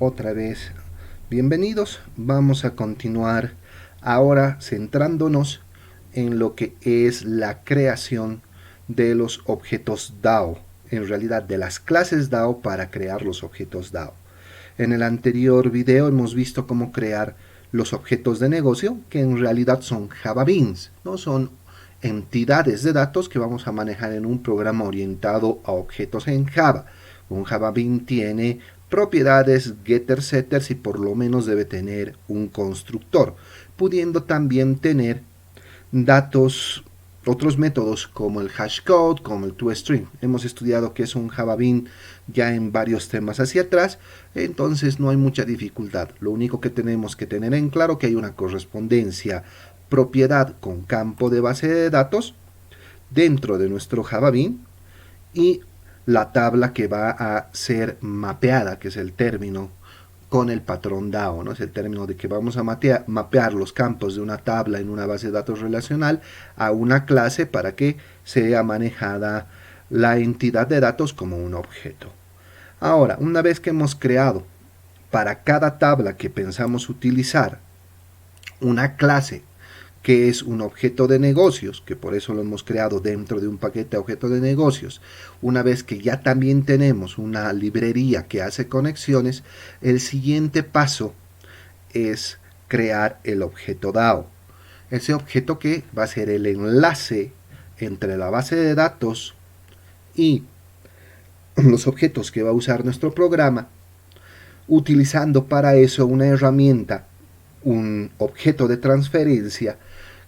Otra vez, bienvenidos. Vamos a continuar ahora centrándonos en lo que es la creación de los objetos DAO, en realidad de las clases DAO para crear los objetos DAO. En el anterior video hemos visto cómo crear los objetos de negocio, que en realidad son Java Beans, ¿no? Son entidades de datos que vamos a manejar en un programa orientado a objetos en Java. Un Java Bean tiene propiedades, getters, setters y por lo menos debe tener un constructor, pudiendo también tener datos, otros métodos como el hashcode, como el toString. Hemos estudiado que es un Java Bean ya en varios temas hacia atrás, entonces no hay mucha dificultad. Lo único que tenemos que tener en claro que hay una correspondencia propiedad con campo de base de datos dentro de nuestro Java Bean y la tabla que va a ser mapeada, que es el término con el patrón DAO, ¿no? Es el término de que vamos a mapear los campos de una tabla en una base de datos relacional a una clase para que sea manejada la entidad de datos como un objeto. Ahora, una vez que hemos creado para cada tabla que pensamos utilizar una clase que es un objeto de negocios, que por eso lo hemos creado dentro de un paquete de objeto de negocios. Una vez que ya también tenemos una librería que hace conexiones, el siguiente paso es crear el objeto DAO. Ese objeto que va a ser el enlace entre la base de datos y los objetos que va a usar nuestro programa, utilizando para eso una herramienta, un objeto de transferencia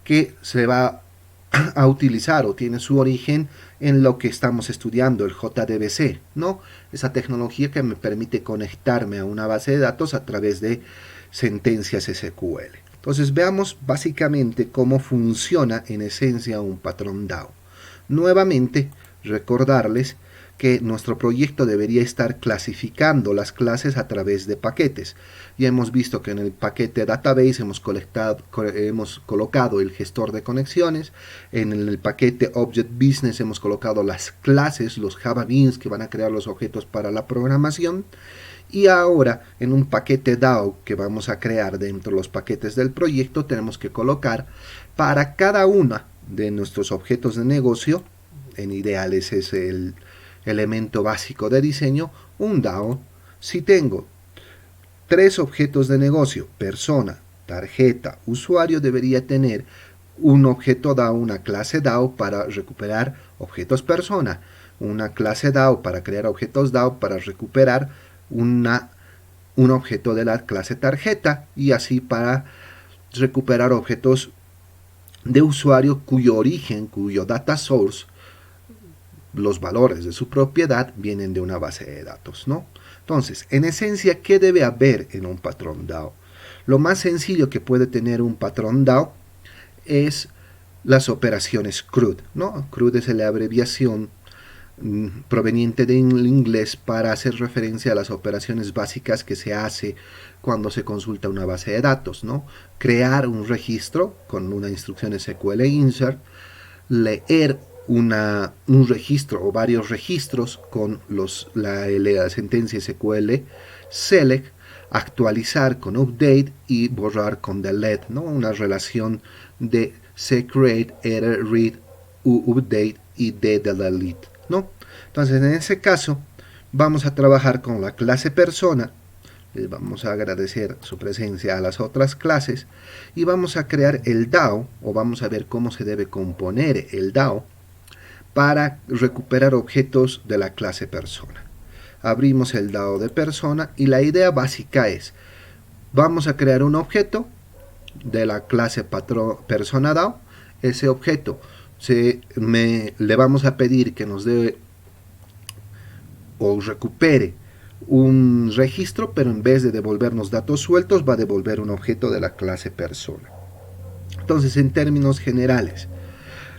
que se va a utilizar o tiene su origen en lo que estamos estudiando, el JDBC, ¿no? Esa tecnología que me permite conectarme a una base de datos a través de sentencias SQL. Entonces veamos básicamente cómo funciona en esencia un patrón DAO. Nuevamente, recordarles que nuestro proyecto debería estar clasificando las clases a través de paquetes. Ya hemos visto que en el paquete database hemos colocado el gestor de conexiones, en el paquete object business hemos colocado las clases, los Java Beans que van a crear los objetos para la programación, y ahora en un paquete DAO que vamos a crear dentro de los paquetes del proyecto tenemos que colocar para cada una de nuestros objetos de negocio, en ideales es el elemento básico de diseño, un DAO. Si tengo 3 objetos de negocio, persona, tarjeta, usuario, debería tener un objeto DAO, una clase DAO para recuperar objetos persona, una clase DAO para crear objetos DAO para recuperar un objeto de la clase tarjeta y así para recuperar objetos de usuario cuyo origen, cuyo data source, los valores de su propiedad vienen de una base de datos, ¿no? Entonces, en esencia, ¿qué debe haber en un patrón DAO? Lo más sencillo que puede tener un patrón DAO es las operaciones CRUD, ¿no? CRUD es la abreviación proveniente del inglés para hacer referencia a las operaciones básicas que se hace cuando se consulta una base de datos, ¿no? Crear un registro con una instrucción SQL insert, leer un registro o varios registros con la sentencia SQL select, actualizar con update y borrar con delete, ¿no? Una relación de create, error, read, update y de delete, ¿no? Entonces en ese caso vamos a trabajar con la clase persona. Les vamos a agradecer su presencia a las otras clases y vamos a crear el DAO, o vamos a ver cómo se debe componer el DAO para recuperar objetos de la clase persona. Abrimos el DAO de persona y la idea básica es, vamos a crear un objeto de la clase persona DAO. Ese objeto le vamos a pedir que nos dé o recupere un registro, pero en vez de devolvernos datos sueltos va a devolver un objeto de la clase persona. Entonces, en términos generales,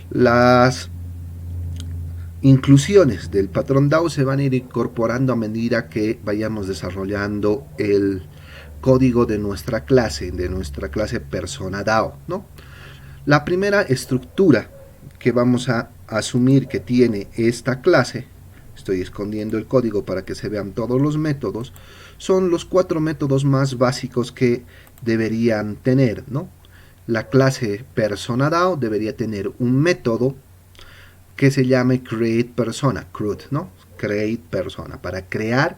las inclusiones del patrón DAO se van a ir incorporando a medida que vayamos desarrollando el código de nuestra clase persona DAO, ¿no? La primera estructura que vamos a asumir que tiene esta clase estoy escondiendo el código para que se vean todos los métodos, son los 4 métodos más básicos que deberían tener, ¿no? La clase PersonaDAO debería tener un método que se llame createPersona, CRUD, ¿no? createPersona, para crear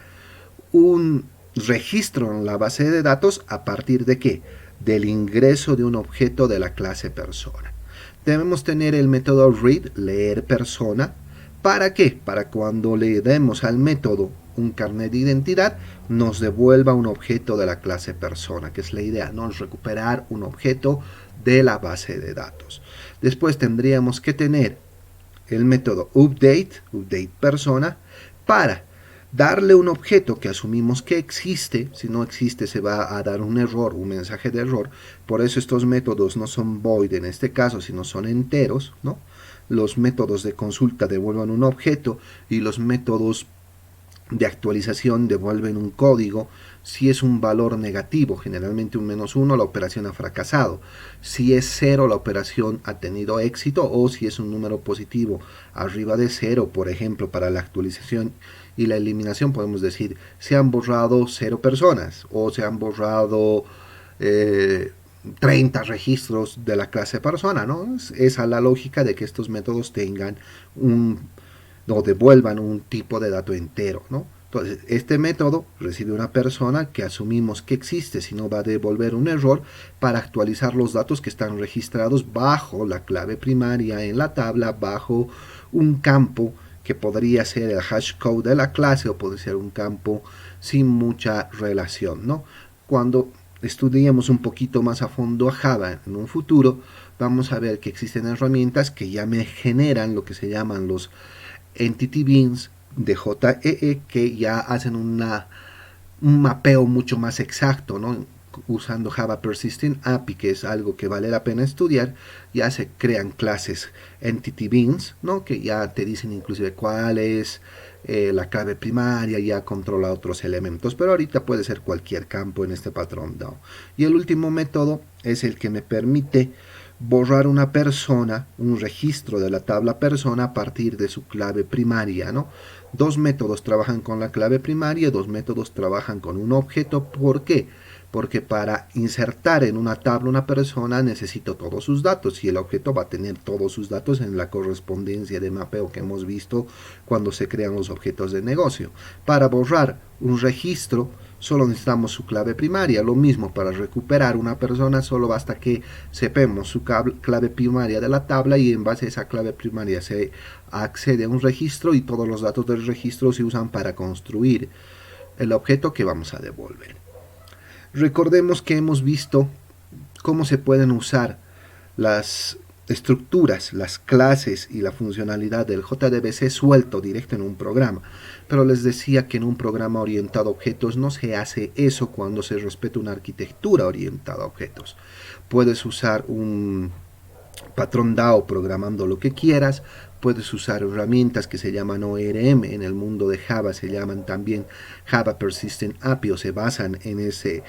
un registro en la base de datos a partir de ¿qué? Del ingreso de un objeto de la clase persona. Debemos tener el método read, leer persona. ¿Para qué? Para cuando le demos al método un carnet de identidad, nos devuelva un objeto de la clase persona, que es la idea, ¿no? Recuperar un objeto de la base de datos. Después tendríamos que tener el método update persona, para darle un objeto que asumimos que existe. Si no existe se va a dar un error, un mensaje de error. Por eso estos métodos no son void en este caso, sino son enteros, ¿no? Los métodos de consulta devuelven un objeto y los métodos de actualización devuelven un código. Si es un valor negativo, generalmente un -1, la operación ha fracasado. Si es 0, la operación ha tenido éxito, o si es un número positivo arriba de 0, por ejemplo, para la actualización y la eliminación podemos decir se han borrado 0 personas o se han borrado 30 registros de la clase persona, ¿no? Es a la lógica de que estos métodos tengan o devuelvan un tipo de dato entero, ¿no? Entonces, este método recibe una persona que asumimos que existe, si no va a devolver un error para actualizar los datos que están registrados bajo la clave primaria en la tabla, bajo un campo que podría ser el hash code de la clase o puede ser un campo sin mucha relación, ¿no? Cuando estudiemos un poquito más a fondo a Java en un futuro, vamos a ver que existen herramientas que ya me generan lo que se llaman los Entity Beans de JEE, que ya hacen un mapeo mucho más exacto, ¿no? Usando Java Persistent API, que es algo que vale la pena estudiar, ya se crean clases Entity Beans, ¿no? Que ya te dicen inclusive cuál es la clave primaria, ya controla otros elementos, pero ahorita puede ser cualquier campo en este patrón DAO. Y el último método es el que me permite borrar una persona, un registro de la tabla persona a partir de su clave primaria, ¿no? Dos métodos trabajan con la clave primaria, dos métodos trabajan con un objeto. ¿Por qué? Porque para insertar en una tabla una persona necesito todos sus datos y el objeto va a tener todos sus datos en la correspondencia de mapeo que hemos visto cuando se crean los objetos de negocio. Para borrar un registro solo necesitamos su clave primaria. Lo mismo para recuperar una persona, solo basta que sepamos su clave primaria de la tabla y en base a esa clave primaria se accede a un registro y todos los datos del registro se usan para construir el objeto que vamos a devolver. Recordemos que hemos visto cómo se pueden usar las estructuras, las clases y la funcionalidad del JDBC suelto directo en un programa, pero les decía que en un programa orientado a objetos no se hace eso cuando se respeta una arquitectura orientada a objetos. Puedes usar un patrón DAO programando lo que quieras, puedes usar herramientas que se llaman ORM, en el mundo de Java se llaman también Java Persistent API o se basan en ese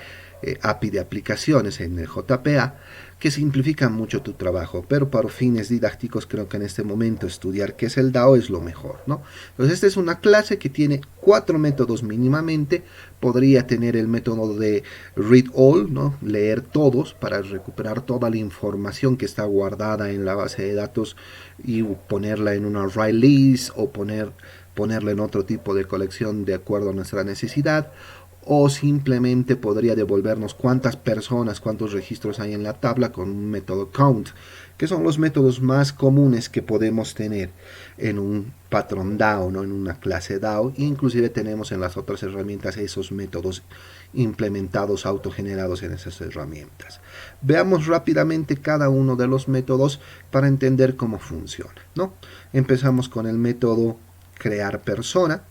API de aplicaciones, en el JPA, que simplifican mucho tu trabajo, pero para fines didácticos creo que en este momento estudiar qué es el DAO es lo mejor, ¿no? Entonces esta es una clase que tiene 4 métodos mínimamente. Podría tener el método de read all, ¿no? Leer todos para recuperar toda la información que está guardada en la base de datos y ponerla en una write list o ponerla en otro tipo de colección de acuerdo a nuestra necesidad. O simplemente podría devolvernos cuántas personas, cuántos registros hay en la tabla con un método count, que son los métodos más comunes que podemos tener en un patrón DAO, ¿no? En una clase DAO. Inclusive tenemos en las otras herramientas esos métodos implementados, autogenerados en esas herramientas. Veamos rápidamente cada uno de los métodos para entender cómo funciona, ¿no? Empezamos con el método crear persona.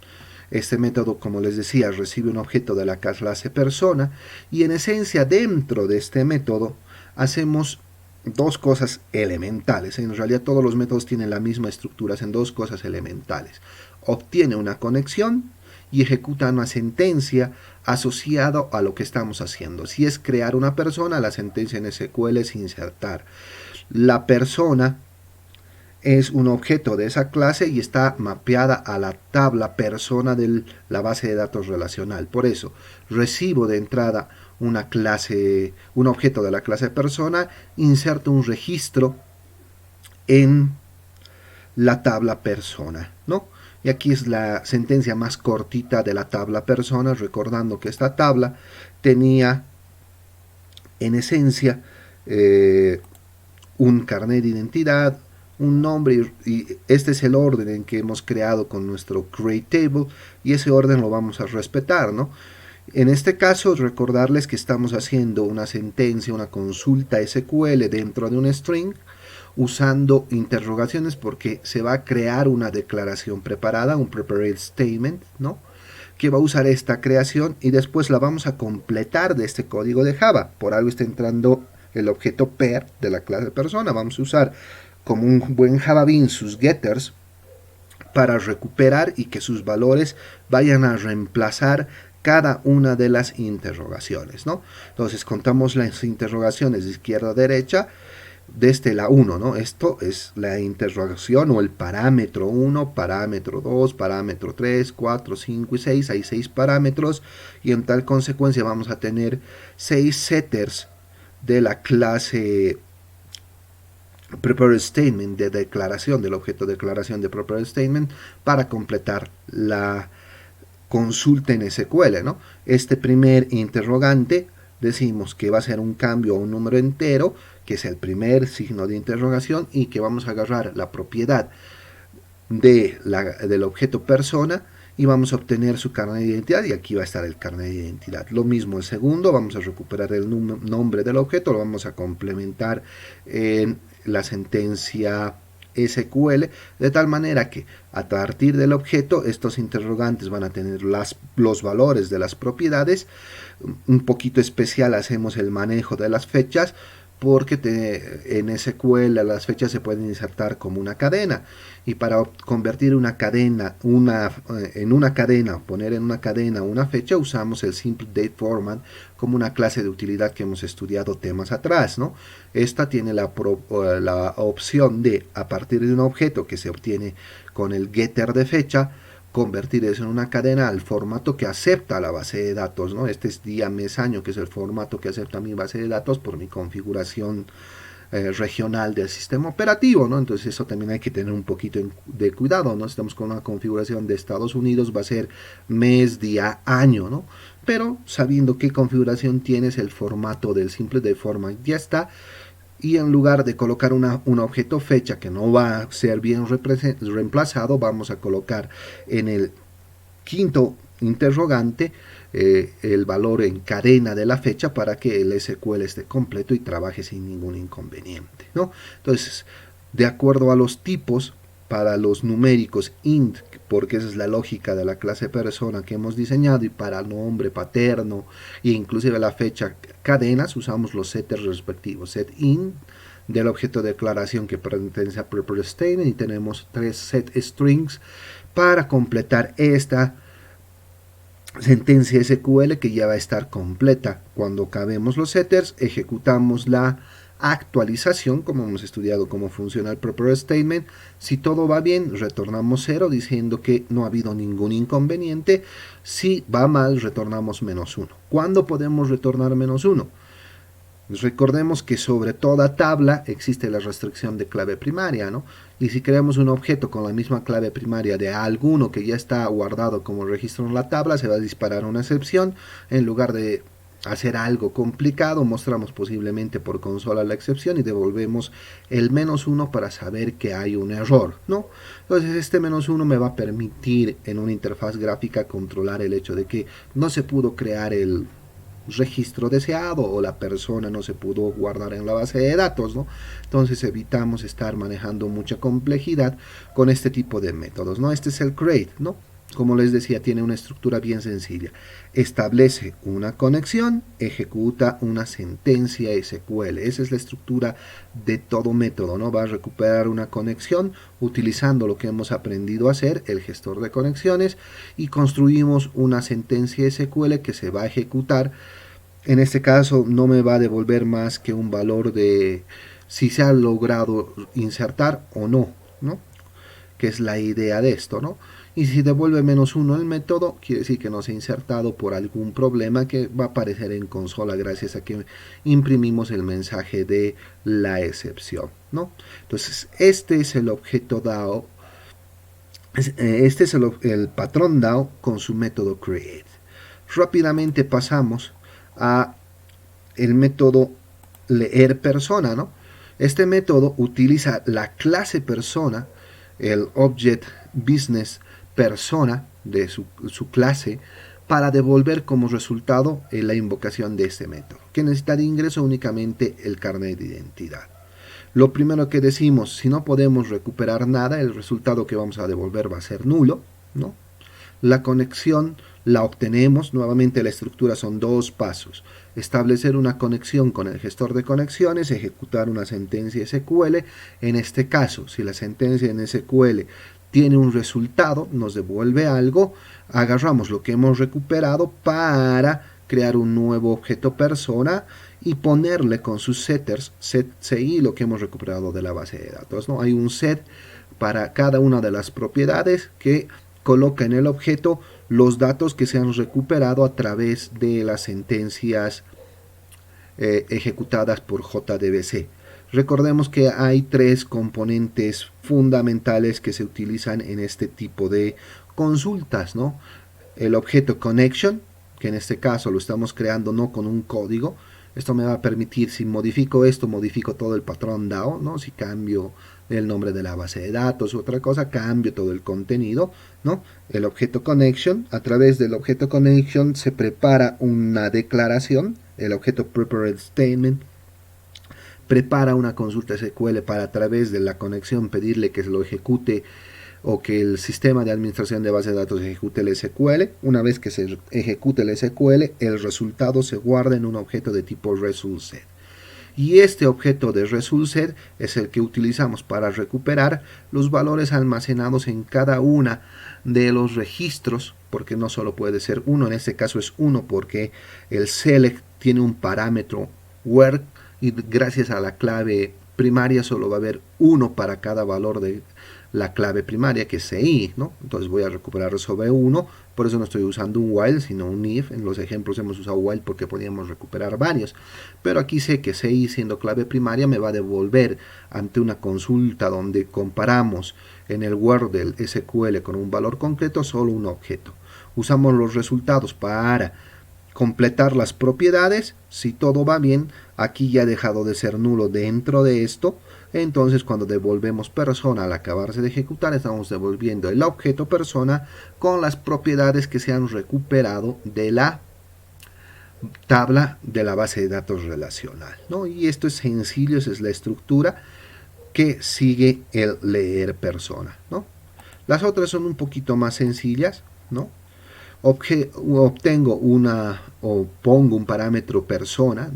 Este método, como les decía, recibe un objeto de la clase persona y en esencia dentro de este método hacemos dos cosas elementales. En realidad todos los métodos tienen la misma estructura, hacen dos cosas elementales. Obtiene una conexión y ejecuta una sentencia asociada a lo que estamos haciendo. Si es crear una persona, la sentencia en SQL es insertar la persona es un objeto de esa clase y está mapeada a la tabla persona de la base de datos relacional. Por eso, recibo de entrada una clase, un objeto de la clase persona, inserto un registro en la tabla persona, ¿no? Y aquí es la sentencia más cortita de la tabla persona, recordando que esta tabla tenía en esencia un carnet de identidad, un nombre, y este es el orden en que hemos creado con nuestro create table, y ese orden lo vamos a respetar, ¿no? En este caso, recordarles que estamos haciendo una sentencia, una consulta SQL dentro de un string, usando interrogaciones porque se va a crear una declaración preparada, un prepared statement, ¿no? Que va a usar esta creación y después la vamos a completar de este código de Java. Por algo está entrando el objeto per de la clase persona. Vamos a usar como un buen Java Bean sus getters para recuperar y que sus valores vayan a reemplazar cada una de las interrogaciones, ¿no? Entonces contamos las interrogaciones de izquierda a derecha desde la 1, ¿no? Esto es la interrogación o el parámetro 1, parámetro 2, parámetro 3, 4, 5 y 6. Hay 6 parámetros y en tal consecuencia vamos a tener 6 setters de la clase prepared statement de declaración, del objeto de declaración de prepared statement, para completar la consulta en SQL, ¿no? Este primer interrogante decimos que va a ser un cambio a un número entero, que es el primer signo de interrogación, y que vamos a agarrar la propiedad del objeto persona y vamos a obtener su carnet de identidad, y aquí va a estar el carnet de identidad. Lo mismo el segundo, vamos a recuperar el nombre del objeto, lo vamos a complementar en la sentencia SQL, de tal manera que a partir del objeto estos interrogantes van a tener los valores de las propiedades. Un poquito especial hacemos el manejo de las fechas, porque en SQL las fechas se pueden insertar como una cadena, y para convertir una cadena en una cadena, poner en una cadena una fecha, usamos el simple date format como una clase de utilidad que hemos estudiado temas atrás, ¿no? Esta tiene la opción de, a partir de un objeto que se obtiene con el getter de fecha, convertir eso en una cadena al formato que acepta la base de datos, ¿no? Este es día, mes, año, que es el formato que acepta mi base de datos por mi configuración regional del sistema operativo, ¿no? Entonces eso también hay que tener un poquito de cuidado, ¿no? Si estamos con una configuración de Estados Unidos, va a ser mes, día, año, ¿no? Pero sabiendo qué configuración tienes, el formato del simple de format ya está. Y en lugar de colocar un objeto fecha que no va a ser bien reemplazado, vamos a colocar en el quinto interrogante el valor en cadena de la fecha para que el SQL esté completo y trabaje sin ningún inconveniente, ¿no? Entonces, de acuerdo a los tipos, para los numéricos int, porque esa es la lógica de la clase persona que hemos diseñado, y para nombre paterno e inclusive la fecha cadenas, usamos los setters respectivos, setInt del objeto de declaración que pertenece a prepared statement, y tenemos 3 setStrings para completar esta sentencia SQL, que ya va a estar completa. Cuando acabemos los setters, ejecutamos la actualización, como hemos estudiado cómo funciona el prepared statement. Si todo va bien, retornamos 0 diciendo que no ha habido ningún inconveniente. Si va mal, retornamos -1. ¿Cuándo podemos retornar -1? Recordemos que sobre toda tabla existe la restricción de clave primaria, ¿no? Y si creamos un objeto con la misma clave primaria de alguno que ya está guardado como registro en la tabla, se va a disparar una excepción. En lugar de hacer algo complicado, mostramos posiblemente por consola la excepción y devolvemos el -1 para saber que hay un error, ¿no? Entonces este -1 me va a permitir en una interfaz gráfica controlar el hecho de que no se pudo crear el registro deseado o la persona no se pudo guardar en la base de datos, ¿no? Entonces evitamos estar manejando mucha complejidad con este tipo de métodos, ¿no? Este es el create, ¿no? Como les decía, tiene una estructura bien sencilla. Establece una conexión, ejecuta una sentencia SQL. Esa es la estructura de todo método, ¿no? Va a recuperar una conexión utilizando lo que hemos aprendido a hacer, el gestor de conexiones, y construimos una sentencia SQL que se va a ejecutar. En este caso no me va a devolver más que un valor de si se ha logrado insertar o no, ¿no? Que es la idea de esto, ¿no? Y si devuelve -1 el método, quiere decir que no se ha insertado por algún problema que va a aparecer en consola gracias a que imprimimos el mensaje de la excepción, ¿no? Entonces, este es el objeto DAO, este es el patrón DAO con su método create. Rápidamente pasamos a el método leer persona, ¿no? Este método utiliza la clase persona, el object business persona de su clase, para devolver como resultado la invocación de este método, que necesita de ingreso únicamente el carnet de identidad. Lo primero que decimos, si no podemos recuperar nada, el resultado que vamos a devolver va a ser nulo, ¿no? La conexión la obtenemos, nuevamente la estructura son dos pasos: establecer una conexión con el gestor de conexiones, ejecutar una sentencia SQL. En este caso, si la sentencia en SQL tiene un resultado, nos devuelve algo, agarramos lo que hemos recuperado para crear un nuevo objeto persona y ponerle con sus setters, set CI, lo que hemos recuperado de la base de datos, ¿no? Hay un set para cada una de las propiedades que coloca en el objeto los datos que se han recuperado a través de las sentencias ejecutadas por JDBC. Recordemos que hay tres componentes fundamentales que se utilizan en este tipo de consultas, ¿no? El objeto connection, que en este caso lo estamos creando no con un código. Esto me va a permitir, si modifico esto, modifico todo el patrón DAO, ¿no? Si cambio el nombre de la base de datos u otra cosa, cambio todo el contenido, ¿no? El objeto connection, a través del objeto connection se prepara una declaración, el objeto prepared statement prepara una consulta SQL para, a través de la conexión, pedirle que se lo ejecute o que el sistema de administración de base de datos ejecute el SQL. Una vez que se ejecute el SQL, el resultado se guarda en un objeto de tipo ResultSet. Y este objeto de ResultSet es el que utilizamos para recuperar los valores almacenados en cada una de los registros, porque no solo puede ser uno, en este caso es uno porque el select tiene un parámetro where, y gracias a la clave primaria solo va a haber uno para cada valor de la clave primaria, que es CI, ¿no? Entonces voy a recuperar sobre 1, por eso no estoy usando un while, sino un if. En los ejemplos hemos usado while porque podíamos recuperar varios, pero aquí sé que CI, siendo clave primaria, me va a devolver ante una consulta donde comparamos en el where del SQL con un valor concreto solo un objeto. Usamos los resultados para completar las propiedades. Si todo va bien, aquí ya ha dejado de ser nulo dentro de esto. Entonces, cuando devolvemos persona al acabarse de ejecutar, estamos devolviendo el objeto persona con las propiedades que se han recuperado de la tabla de la base de datos relacional, ¿no? Y esto es sencillo, esa es la estructura que sigue el leer persona, ¿no? Las otras son un poquito más sencillas, ¿no? Obtengo o pongo un parámetro persona,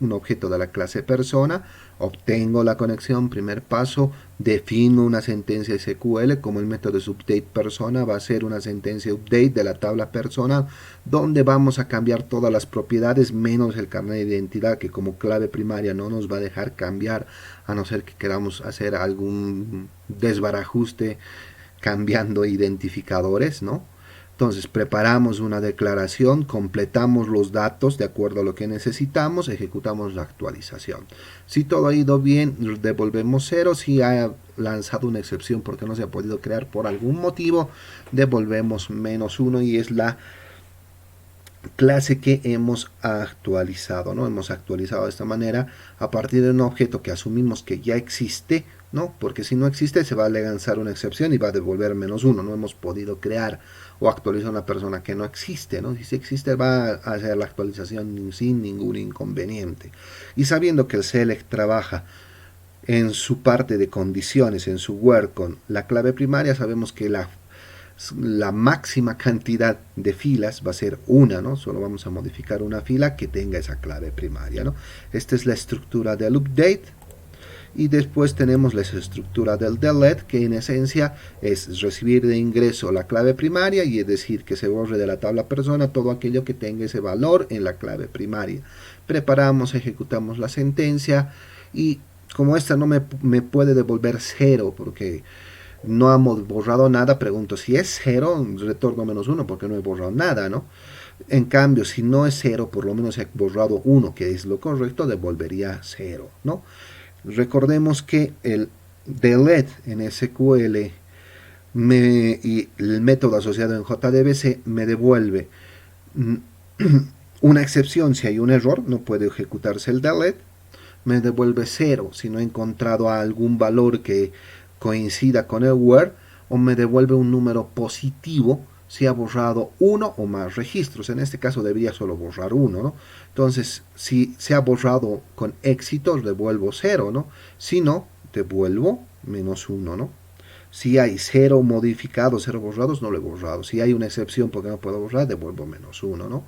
un objeto de la clase persona, obtengo la conexión, primer paso, defino una sentencia SQL, como el método es update persona, va a ser una sentencia update de la tabla persona, donde vamos a cambiar todas las propiedades menos el carnet de identidad, que como clave primaria no nos va a dejar cambiar, a no ser que queramos hacer algún desbarajuste cambiando identificadores, ¿no? Entonces preparamos una declaración, completamos los datos de acuerdo a lo que necesitamos, ejecutamos la actualización. Si todo ha ido bien, devolvemos 0. Si ha lanzado una excepción porque no se ha podido crear por algún motivo, devolvemos -1 y es la clase que hemos actualizado, ¿no? Hemos actualizado de esta manera a partir de un objeto que asumimos que ya existe, ¿no? Porque si no existe se va a lanzar una excepción y va a devolver -1. No hemos podido crear o actualizar una persona que no existe, ¿no? Si existe va a hacer la actualización sin ningún inconveniente. Y sabiendo que el select trabaja en su parte de condiciones, en su where con la clave primaria, sabemos que la máxima cantidad de filas va a ser una, ¿no? Solo vamos a modificar una fila que tenga esa clave primaria, ¿no? Esta es la estructura del update. Y después tenemos la estructura del delete, que en esencia es recibir de ingreso la clave primaria y es decir que se borre de la tabla persona todo aquello que tenga ese valor en la clave primaria. Preparamos, ejecutamos la sentencia y como esta no me puede devolver 0 porque no hemos borrado nada, pregunto si es 0, retorno -1 porque no he borrado nada, ¿no? En cambio, si no es 0, por lo menos he borrado 1, que es lo correcto, devolvería 0, ¿no? Recordemos que el delete en SQL y el método asociado en JDBC me devuelve una excepción si hay un error, no puede ejecutarse el delete, me devuelve 0 si no he encontrado algún valor que coincida con el where, o me devuelve un número positivo si ha borrado uno o más registros. En este caso debería solo borrar uno, ¿no? Entonces, si se ha borrado con éxito, devuelvo 0, ¿no? Si no, devuelvo -1, ¿no? Si hay 0 modificados, 0 borrados, no lo he borrado. Si hay una excepción porque no puedo borrar, devuelvo -1, ¿no?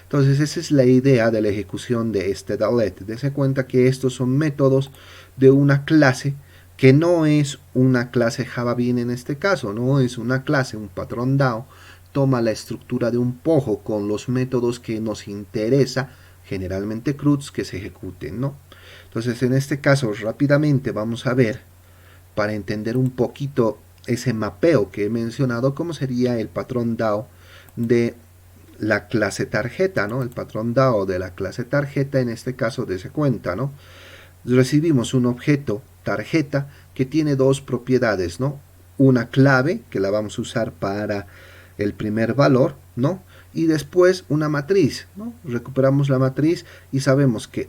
Entonces esa es la idea de la ejecución de este delete. Dese cuenta que estos son métodos de una clase que no es una clase Java Bean en este caso, no es una clase, un patrón DAO, toma la estructura de un pojo con los métodos que nos interesa, generalmente CRUDs, que se ejecuten, ¿no? Entonces en este caso rápidamente vamos a ver, para entender un poquito ese mapeo que he mencionado, cómo sería el patrón DAO de la clase tarjeta, ¿no? El patrón DAO de la clase tarjeta, en este caso de esa cuenta, ¿no? Recibimos un objeto tarjeta que tiene dos propiedades, ¿no? Una clave, que la vamos a usar para el primer valor, ¿no? Y después una matriz, ¿no? Recuperamos la matriz y sabemos que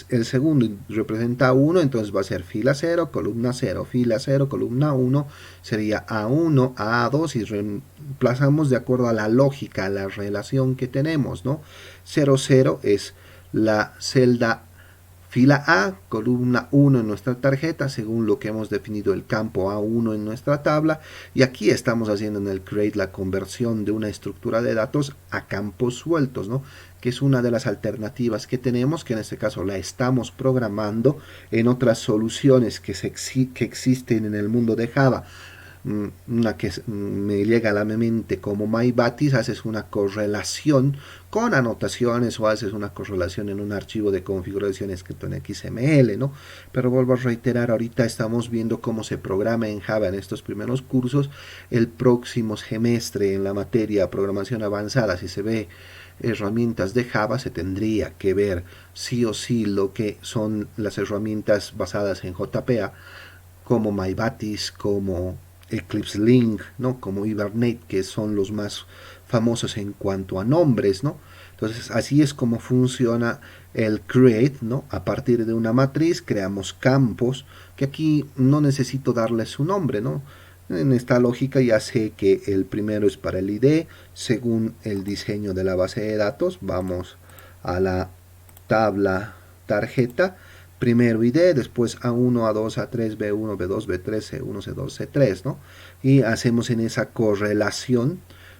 el segundo representa 1, entonces va a ser fila 0, columna 0, fila 0, columna 1, sería A1, A2 y reemplazamos de acuerdo a la lógica, a la relación que tenemos, ¿no? 0, 0 es la celda fila A, columna 1 en nuestra tarjeta, según lo que hemos definido el campo A1 en nuestra tabla, y aquí estamos haciendo en el create la conversión de una estructura de datos a campos sueltos, ¿no? Que es una de las alternativas que tenemos, que en este caso la estamos programando en otras soluciones que existen en el mundo de Java. Una que me llega a la mente como MyBatis, haces una correlación con anotaciones o haces una correlación en un archivo de configuración escrito en XML, ¿no? Pero vuelvo a reiterar, ahorita estamos viendo cómo se programa en Java en estos primeros cursos. El próximo semestre en la materia programación avanzada, si se ve herramientas de Java, se tendría que ver sí o sí lo que son las herramientas basadas en JPA, como MyBatis, como Eclipse Link, ¿no? Como Hibernate, que son los más famosos en cuanto a nombres, ¿no? Entonces así es como funciona el create, ¿no? A partir de una matriz creamos campos, que aquí no necesito darles su nombre, ¿no? En esta lógica ya sé que el primero es para el ID, según el diseño de la base de datos. Vamos a la tabla tarjeta, primero ID, después A1, A2, A3, B1, B2, B3, C1, C2, C3, ¿no? Y hacemos en esa correlación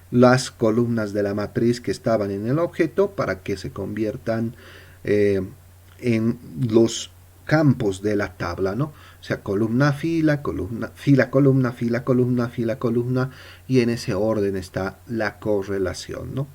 las columnas de la matriz que estaban en el objeto para que se conviertan en los campos de la tabla, ¿no? O sea, columna, fila, columna, fila, columna, fila, columna, fila, columna, y en ese orden está la correlación, ¿no?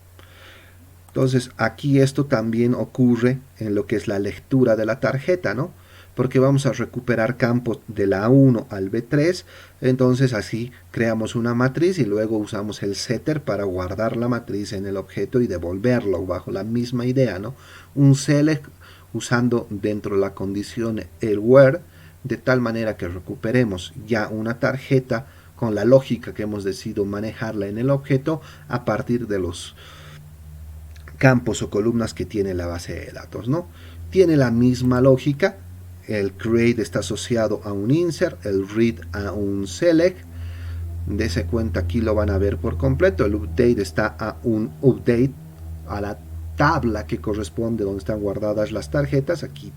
Entonces aquí esto también ocurre en lo que es la lectura de la tarjeta, ¿no? Porque vamos a recuperar campos de la A1 al B3, entonces así creamos una matriz y luego usamos el setter para guardar la matriz en el objeto y devolverlo bajo la misma idea, ¿no? Un select usando dentro de la condición el where, de tal manera que recuperemos ya una tarjeta con la lógica que hemos decidido manejarla en el objeto a partir de los campos o columnas que tiene la base de datos, ¿no? Tiene la misma lógica, el create está asociado a un insert, el read a un select, dese cuenta aquí lo van a ver por completo, el update está a un update, a la tabla que corresponde donde están guardadas las tarjetas. Aquí,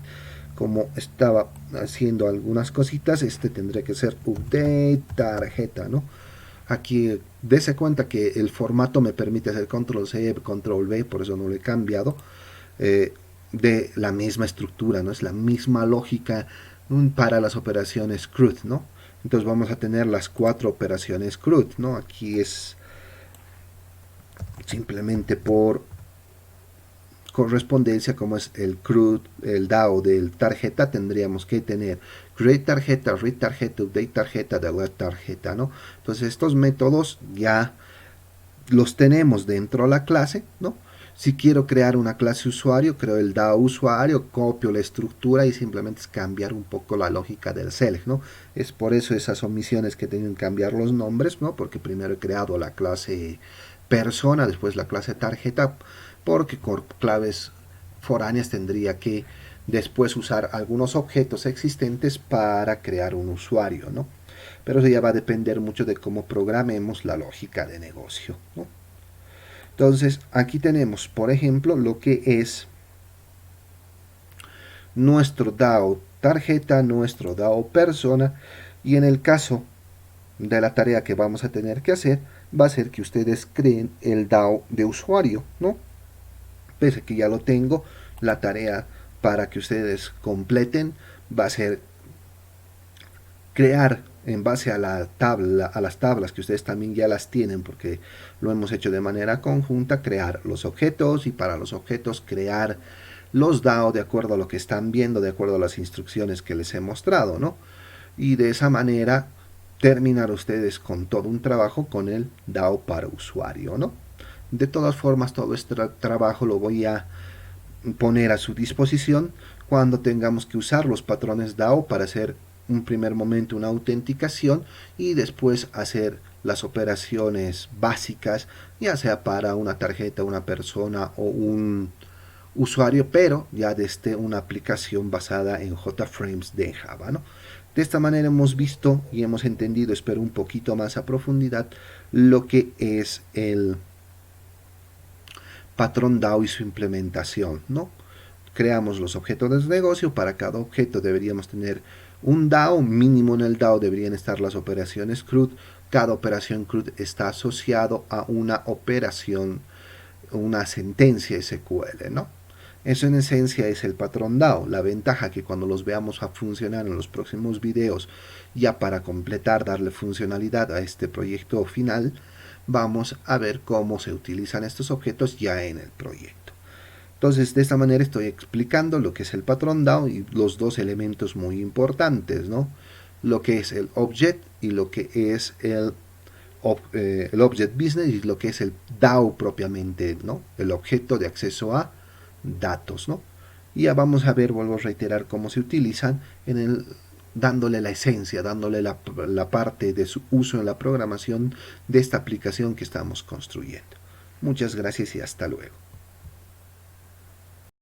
como estaba haciendo algunas cositas, tendría que ser update tarjeta, ¿no? Aquí dese cuenta que el formato me permite hacer control C, control V, por eso no lo he cambiado, de la misma estructura, ¿no? Es la misma lógica para las operaciones CRUD, ¿no? Entonces vamos a tener las 4 operaciones CRUD, ¿no? Aquí es simplemente por correspondencia, como es el CRUD, el DAO del tarjeta, tendríamos que tener create tarjeta, read tarjeta, update tarjeta, delete tarjeta, ¿no? Entonces estos métodos ya los tenemos dentro de la clase, ¿no? Si quiero crear una clase usuario, creo el DAO usuario, copio la estructura y simplemente es cambiar un poco la lógica del select, ¿no? Es por eso esas omisiones que tienen que cambiar los nombres, ¿no? Porque primero he creado la clase persona, después la clase tarjeta, porque con claves foráneas tendría que después usar algunos objetos existentes para crear un usuario, ¿no? Pero eso ya va a depender mucho de cómo programemos la lógica de negocio, ¿no? Entonces aquí tenemos, por ejemplo, lo que es nuestro DAO tarjeta, nuestro DAO persona, y en el caso de la tarea que vamos a tener que hacer va a ser que ustedes creen el DAO de usuario, ¿no? Pese a que ya lo tengo, la tarea para que ustedes completen va a ser crear en base a la tabla, a las tablas que ustedes también ya las tienen porque lo hemos hecho de manera conjunta, crear los objetos y para los objetos crear los DAO de acuerdo a lo que están viendo, de acuerdo a las instrucciones que les he mostrado, ¿no? Y de esa manera terminar ustedes con todo un trabajo con el DAO para usuario, ¿no? De todas formas, todo este trabajo lo voy a poner a su disposición cuando tengamos que usar los patrones DAO para hacer un primer momento una autenticación y después hacer las operaciones básicas, ya sea para una tarjeta, una persona o un usuario, pero ya desde una aplicación basada en JFrames de Java, ¿no? De esta manera hemos visto y hemos entendido, espero un poquito más a profundidad, lo que es el patrón DAO y su implementación, ¿no? Creamos los objetos de negocio, para cada objeto deberíamos tener un DAO, mínimo en el DAO deberían estar las operaciones CRUD, cada operación CRUD está asociado a una operación, una sentencia SQL, ¿no? Eso en esencia es el patrón DAO. La ventaja que cuando los veamos a funcionar en los próximos videos, ya para completar, darle funcionalidad a este proyecto final, vamos a ver cómo se utilizan estos objetos ya en el proyecto. Entonces, de esta manera estoy explicando lo que es el patrón DAO y los dos elementos muy importantes, ¿no? Lo que es el object y lo que es el object business y lo que es el DAO propiamente, ¿no? El objeto de acceso a datos, ¿no? Y ya vamos a ver, vuelvo a reiterar, cómo se utilizan en el dándole la esencia, dándole la parte de su uso en la programación de esta aplicación que estamos construyendo. Muchas gracias y hasta luego.